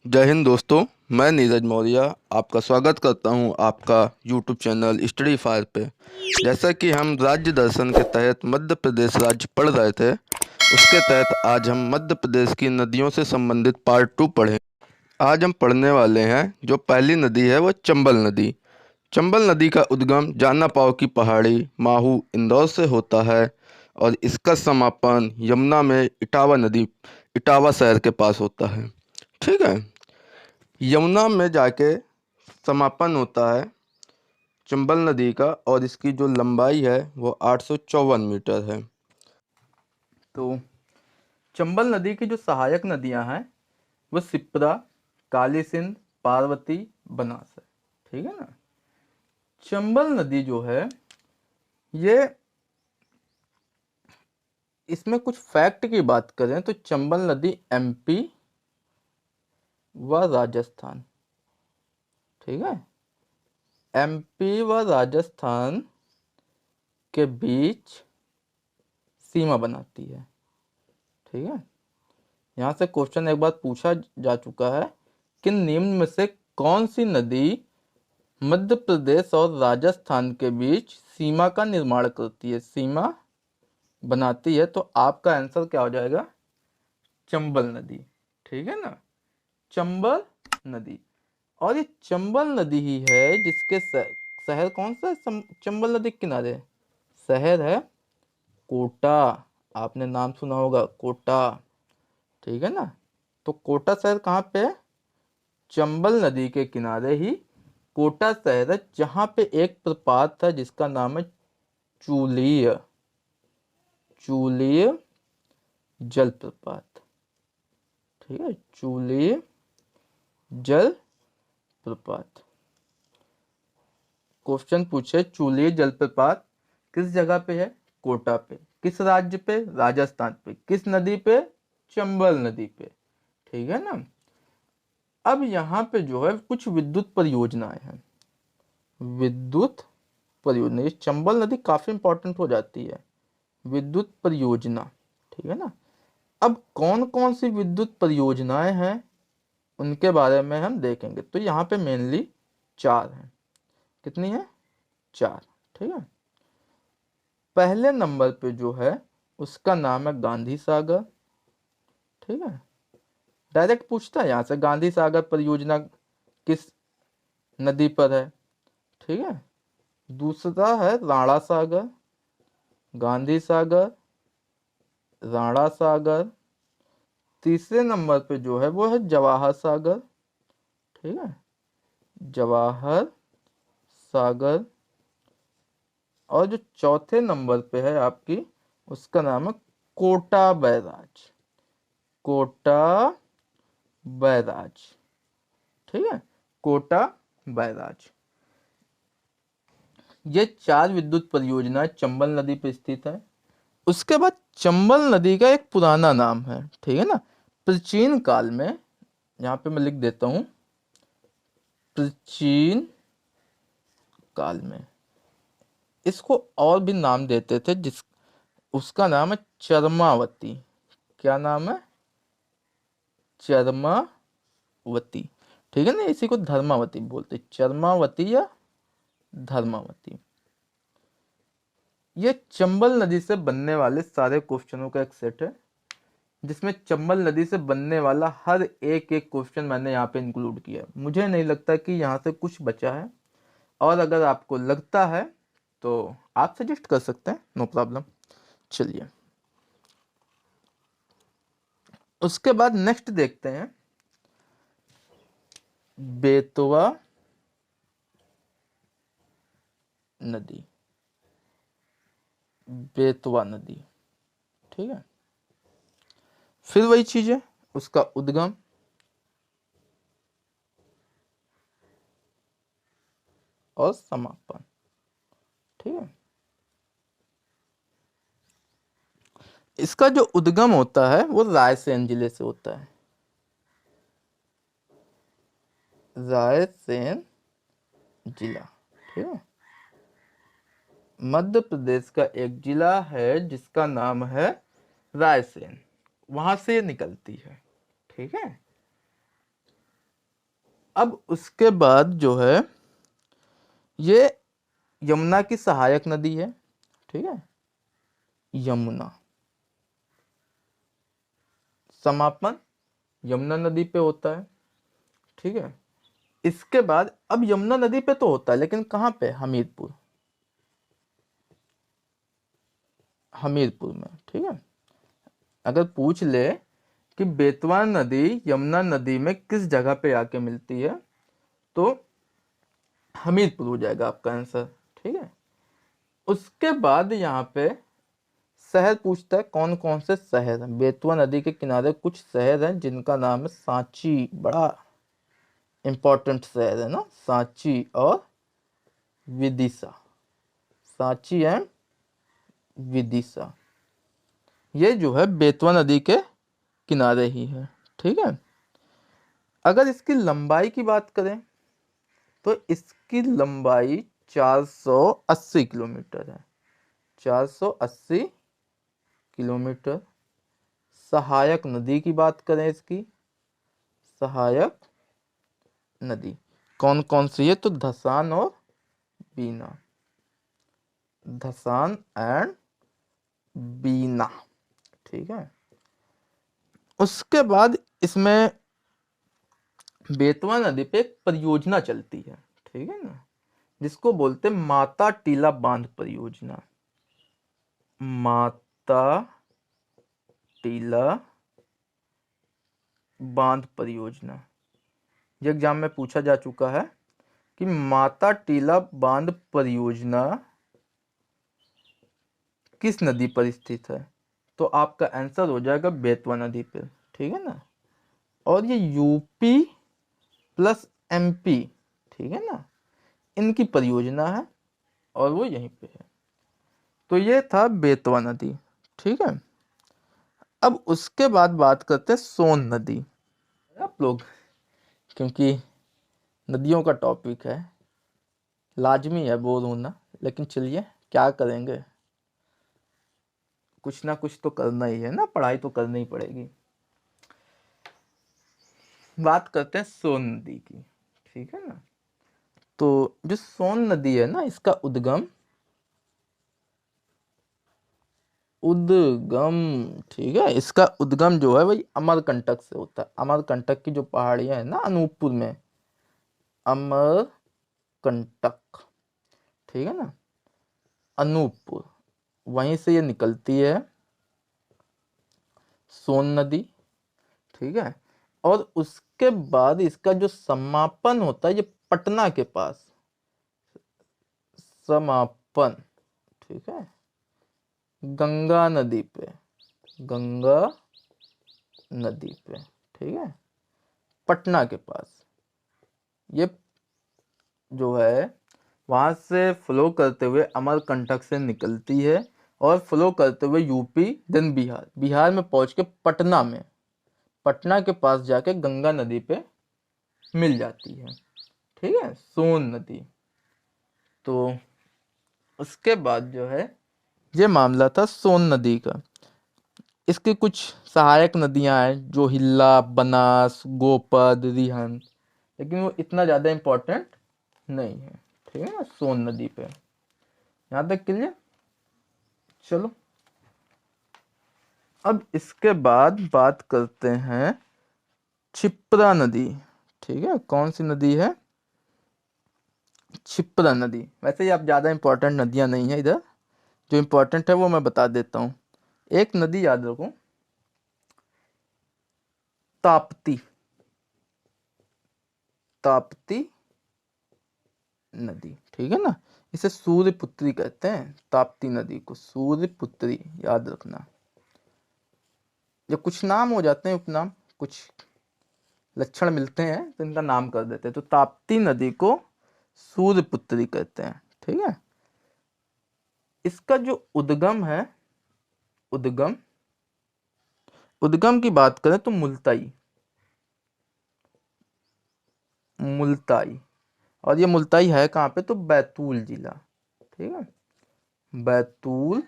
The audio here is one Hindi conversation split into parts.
जय हिंद दोस्तों। मैं नीरज मौर्य आपका स्वागत करता हूं आपका यूट्यूब चैनल स्टडी फायर पे। जैसा कि हम राज्य दर्शन के तहत मध्य प्रदेश राज्य पढ़ रहे थे, उसके तहत आज हम मध्य प्रदेश की नदियों से संबंधित पार्ट 2 पढ़ें। आज हम पढ़ने वाले हैं जो पहली नदी है वो चंबल नदी। चंबल नदी का उद्गम जाना पाव की पहाड़ी माहू इंदौर से होता है और इसका समापन यमुना में इटावा नदी इटावा शहर के पास होता है। ठीक है। यमुना में जाके समापन होता है चंबल नदी का और इसकी जो लंबाई है वो 854 मीटर है। तो चंबल नदी की जो सहायक नदियां हैं वो सिप्रा, काली सिंध, पार्वती, बनास है। ठीक है ना। चंबल नदी जो है ये, इसमें कुछ फैक्ट की बात करें तो चंबल नदी एमपी व राजस्थान, ठीक है, एमपी व राजस्थान के बीच सीमा बनाती है। ठीक है। यहाँ से क्वेश्चन एक बार पूछा जा चुका है कि निम्न में से कौन सी नदी मध्य प्रदेश और राजस्थान के बीच सीमा का निर्माण करती है, सीमा बनाती है। तो आपका आंसर क्या हो जाएगा? चंबल नदी। ठीक है ना, चंबल नदी। और ये चंबल नदी ही है जिसके शहर कौन सा है चंबल नदी के किनारे? शहर है कोटा। आपने नाम सुना होगा, कोटा। ठीक है ना। तो कोटा शहर कहाँ पे है? चंबल नदी के किनारे ही कोटा शहर है, जहां पे एक प्रपात है जिसका नाम है चूलिय चूलिय जलप्रपात। ठीक है, चूलिय जलप्रपात। क्वेश्चन पूछे चूलिय जलप्रपात किस जगह पे है? कोटा पे। किस राज्य पे? राजस्थान पे। किस नदी पे? चंबल नदी पे। ठीक है ना। अब यहाँ पे जो है कुछ विद्युत परियोजनाएं हैं। विद्युत परियोजना, ये चंबल नदी काफी इंपॉर्टेंट हो जाती है। विद्युत परियोजना, ठीक है ना। अब कौन कौन सी विद्युत परियोजनाएं हैं उनके बारे में हम देखेंगे। तो यहाँ पे मेनली 4 हैं। कितनी है? 4। ठीक है। पहले नंबर पे जो है उसका नाम है गांधी सागर। ठीक है, डायरेक्ट पूछता है यहाँ से गांधी सागर परियोजना किस नदी पर है। ठीक है। दूसरा है राणा सागर, गांधी सागर, राणा सागर। तीसरे नंबर पे जो है वो है जवाहर सागर। ठीक है, जवाहर सागर। और जो चौथे नंबर पे है आपकी, उसका नाम है कोटा बैराज। कोटा बैराज। ठीक है, कोटा बैराज। ये 4 विद्युत परियोजनाएं चंबल नदी पर स्थित है। उसके बाद चंबल नदी का एक पुराना नाम है, ठीक है ना। प्राचीन काल में, यहाँ पे मैं लिख देता हूं, प्राचीन काल में इसको और भी नाम देते थे, जिस उसका नाम है चरमावती। क्या नाम है? चरमावती। ठीक है ना, इसी को धर्मावती बोलते, चरमावती या धर्मावती। ये चंबल नदी से बनने वाले सारे क्वेश्चनों का एक सेट है, जिसमें चंबल नदी से बनने वाला हर एक एक क्वेश्चन मैंने यहाँ पे इंक्लूड किया है। मुझे नहीं लगता कि यहाँ से कुछ बचा है, और अगर आपको लगता है तो आप सजेस्ट कर सकते हैं, नो प्रॉब्लम। चलिए, उसके बाद नेक्स्ट देखते हैं बेतवा नदी। बेतवा नदी, ठीक है। फिर वही चीज है, उसका उद्गम, और समापन। ठीक है। इसका जो उद्गम होता है वो रायसेन जिले से होता है। रायसेन जिला, ठीक है, मध्य प्रदेश का एक जिला है जिसका नाम है रायसेन। वहां से निकलती है। ठीक है। अब उसके बाद जो है ये यमुना की सहायक नदी है, ठीक है, यमुना। समापन यमुना नदी पे होता है, ठीक है। इसके बाद अब यमुना नदी पे तो होता है, लेकिन कहाँ पे? हमीरपुर, हमीरपुर में, ठीक है। अगर पूछ ले कि बेतवा नदी यमुना नदी में किस जगह पे आके मिलती है, तो हमीरपुर हो जाएगा आपका आंसर, ठीक है। उसके बाद यहाँ पे शहर पूछता है, कौन कौन से शहर हैं। बेतवा नदी के किनारे कुछ शहर हैं जिनका नाम है सांची, बड़ा इंपॉर्टेंट शहर है ना, सांची और विदिशा। सांची एंड विदिशा, ये जो है बेतवा नदी के किनारे ही है, ठीक है। अगर इसकी लंबाई की बात करें तो इसकी लंबाई 480 किलोमीटर है, 480 किलोमीटर। सहायक नदी की बात करें, इसकी सहायक नदी कौन कौन सी है, तो धसान और बीना, धसान एंड बीना, ठीक है। उसके बाद इसमें बेतवा नदी पे एक परियोजना चलती है, ठीक है ना, जिसको बोलते हैं माता टीला बांध परियोजना। माता टीला बांध परियोजना, ये एग्जाम में पूछा जा चुका है कि माता टीला बांध परियोजना किस नदी पर स्थित है, तो आपका आंसर हो जाएगा बेतवा नदी पर, ठीक है ना। और ये यूपी प्लस एमपी, ठीक है ना, इनकी परियोजना है और वो यहीं पे है। तो ये था बेतवा नदी, ठीक है। अब उसके बाद बात करते हैं सोन नदी। आप लोग, क्योंकि नदियों का टॉपिक है, लाजमी है बोर होना, लेकिन चलिए क्या करेंगे, कुछ ना कुछ तो करना ही है ना, पढ़ाई तो करनी ही पड़ेगी। बात करते हैं सोन नदी की, ठीक है ना। तो जो सोन नदी है ना, इसका उद्गम उद्गम ठीक है, इसका उद्गम जो है वही अमरकंटक से होता है। अमरकंटक की जो पहाड़ियां है ना अनूपपुर में, अमरकंटक, ठीक है ना, अनूपपुर, वहीं से ये निकलती है सोन नदी, ठीक है। और उसके बाद इसका जो समापन होता है ये पटना के पास, समापन, ठीक है, गंगा नदी पे, गंगा नदी पे, ठीक है, पटना के पास। ये जो है वहां से फ्लो करते हुए अमरकंटक से निकलती है और फ्लो करते हुए यूपी देन बिहार, बिहार में पहुंच के पटना में, पटना के पास जाके गंगा नदी पे मिल जाती है, ठीक है, सोन नदी। तो उसके बाद जो है ये मामला था सोन नदी का। इसकी कुछ सहायक नदियां हैं जो हिल्ला, बनास, गोपद, रिहन, लेकिन वो इतना ज़्यादा इम्पोर्टेंट नहीं है, ठीक है ना, सोन नदी पे। यहाँ तक क्लियर। चलो अब इसके बाद बात करते हैं क्षिप्रा नदी, ठीक है। कौन सी नदी है? क्षिप्रा नदी। वैसे ही आप ज़्यादा इंपॉर्टेंट नदियां नहीं है इधर, जो इंपॉर्टेंट है वो मैं बता देता हूँ। एक नदी याद रखो, ताप्ती, ताप्ती नदी, ठीक है ना। इसे सूर्यपुत्री कहते हैं, ताप्ती नदी को सूर्यपुत्री, याद रखना। जब कुछ नाम हो जाते हैं उपनाम, कुछ लक्षण मिलते हैं तो इनका नाम कर देते हैं। तो ताप्ती नदी को सूर्यपुत्री कहते हैं, ठीक है। इसका जो उद्गम है, उद्गम, उद्गम की बात करें तो मुल्ताई, मुल्ताई। और ये मुल्ताई है कहाँ पे? तो बैतूल जिला, ठीक है, बैतूल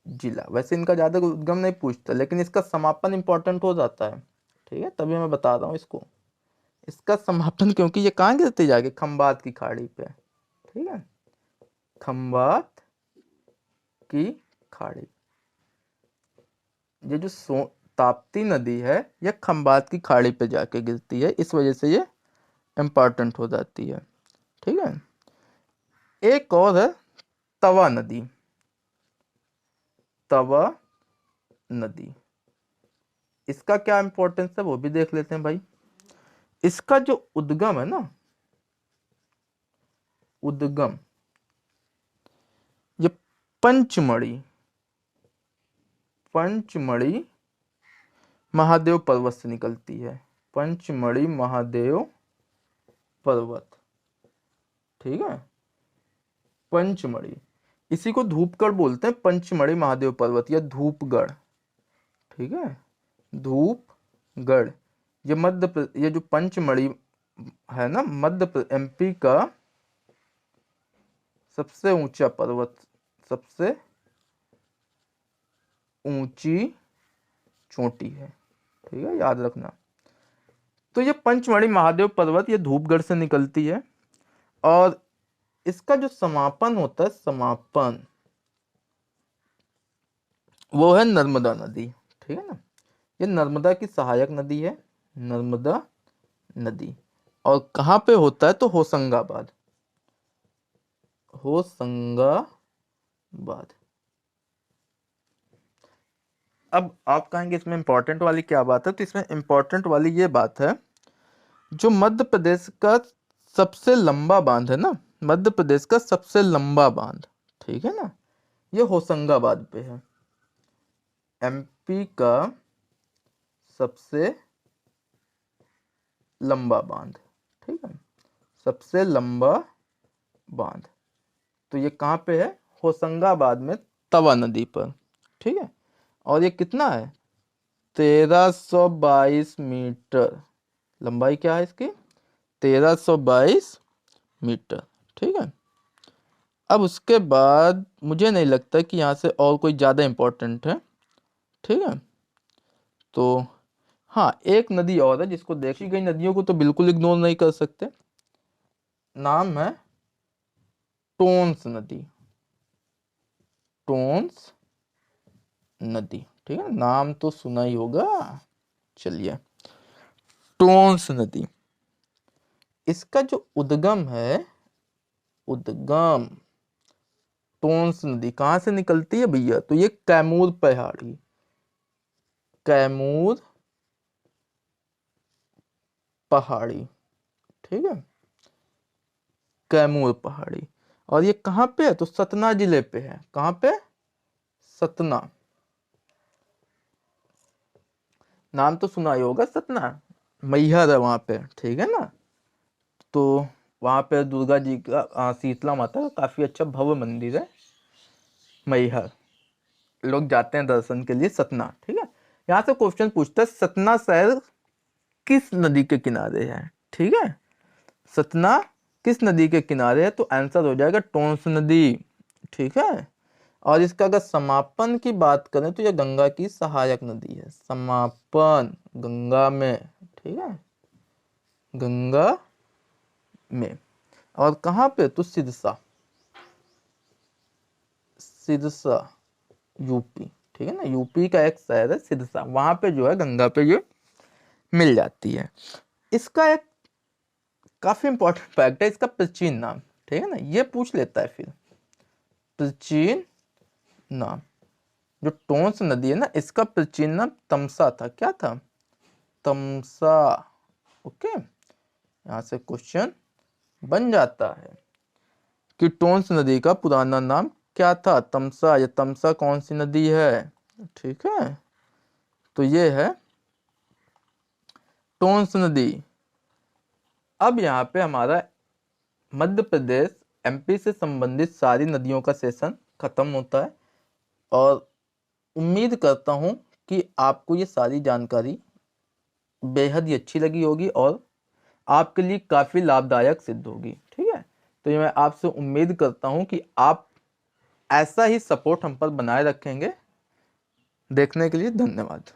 जिला। वैसे इनका ज्यादा उद्गम नहीं पूछता, लेकिन इसका समापन इंपॉर्टेंट हो जाता है, ठीक है, तभी मैं बता रहा हूँ इसको। इसका समापन, क्योंकि ये कहाँ गिरती जाके, खंबात की खाड़ी पे, ठीक है, खंबात की खाड़ी। ये जो ताप्ती नदी है ये खंबात की खाड़ी पे जाके गिरती है, इस वजह से ये इम्पोर्टेंट हो जाती है, ठीक है। एक और है तवा नदी, तवा नदी, इसका क्या इंपॉर्टेंस है वो भी देख लेते हैं भाई। इसका जो उद्गम है ना, उद्गम, ये पंचमढ़ी, पंचमढ़ी महादेव पर्वत से निकलती है, पंचमढ़ी महादेव पर्वत, ठीक है, पंचमढ़ी, इसी को धूपगढ़ बोलते हैं, पंचमढ़ी महादेव पर्वत या धूपगढ़, ठीक है, धूपगढ़। ये जो पंचमढ़ी है ना, एमपी का सबसे ऊंचा पर्वत, सबसे ऊंची चोटी है, ठीक है, याद रखना। तो ये पंचमढ़ी महादेव पर्वत ये धूपगढ़ से निकलती है, और इसका जो समापन होता है, समापन, वो है नर्मदा नदी, ठीक है ना, ये नर्मदा की सहायक नदी है, नर्मदा नदी। और कहाँ पे होता है, तो होशंगाबाद, होशंगाबाद। अब आप कहेंगे इसमें इंपॉर्टेंट वाली क्या बात है, तो इसमें इंपॉर्टेंट वाली ये बात है, जो मध्य प्रदेश का सबसे लंबा बांध है ना, मध्य प्रदेश का सबसे लंबा बांध, ठीक है ना, ये होशंगाबाद पे है, एमपी का सबसे लंबा बांध, ठीक है, सबसे लंबा बांध। तो ये कहाँ पे है, होशंगाबाद में, तवा नदी पर, ठीक है। और ये कितना है, 1322 मीटर लंबाई, क्या है इसकी, 1322 मीटर, ठीक है। अब उसके बाद मुझे नहीं लगता कि यहाँ से और कोई ज़्यादा इम्पोर्टेंट है, ठीक है। तो हाँ, एक नदी और है जिसको, देखी गई नदियों को तो बिल्कुल इग्नोर नहीं कर सकते, नाम है टोंस नदी, टोंस नदी, ठीक है, नाम तो सुना ही होगा। चलिए, टोंस नदी, इसका जो उद्गम है, उद्गम, टोंस नदी कहाँ से निकलती है भैया, तो ये कैमूर पहाड़ी, कैमूर पहाड़ी, ठीक है, कैमूर पहाड़ी। और ये कहाँ पे है, तो सतना जिले पे है, कहाँ पे, सतना, नाम तो सुना ही होगा, सतना, मैहर है वहां पे, ठीक है ना। तो वहां पे दुर्गा जी का, शीतला माता का काफी अच्छा भव्य मंदिर है, मैहर, लोग जाते हैं दर्शन के लिए, सतना, ठीक है। यहाँ से क्वेश्चन पूछता है, सतना शहर किस नदी के किनारे है, ठीक है, सतना किस नदी के किनारे है, तो आंसर हो जाएगा टोंस नदी, ठीक है। और इसका अगर समापन की बात करें तो यह गंगा की सहायक नदी है, समापन गंगा में, ठीक है, गंगा में। और कहाँ पे, तो सिरसा, सिरसा यूपी, ठीक है ना, यूपी का एक शहर है सिरसा, वहां पे जो है गंगा पे ये मिल जाती है। इसका एक काफी इंपॉर्टेंट फैक्ट है, इसका प्राचीन नाम, ठीक है ना, ये पूछ लेता है फिर, प्राचीन नाम, जो टोंस नदी है ना, इसका प्राचीन नाम तमसा था, क्या था, तमसा, ओके। यहां से क्वेश्चन बन जाता है कि टोंस नदी का पुराना नाम क्या था, तमसा, या तमसा कौन सी नदी है, ठीक है। तो ये है टोंस नदी। अब यहाँ पे हमारा मध्य प्रदेश एमपी से संबंधित सारी नदियों का सेशन खत्म होता है, और उम्मीद करता हूँ कि आपको ये सारी जानकारी बेहद ही अच्छी लगी होगी और आपके लिए काफ़ी लाभदायक सिद्ध होगी, ठीक है। तो ये मैं आपसे उम्मीद करता हूँ कि आप ऐसा ही सपोर्ट हम पर बनाए रखेंगे। देखने के लिए धन्यवाद।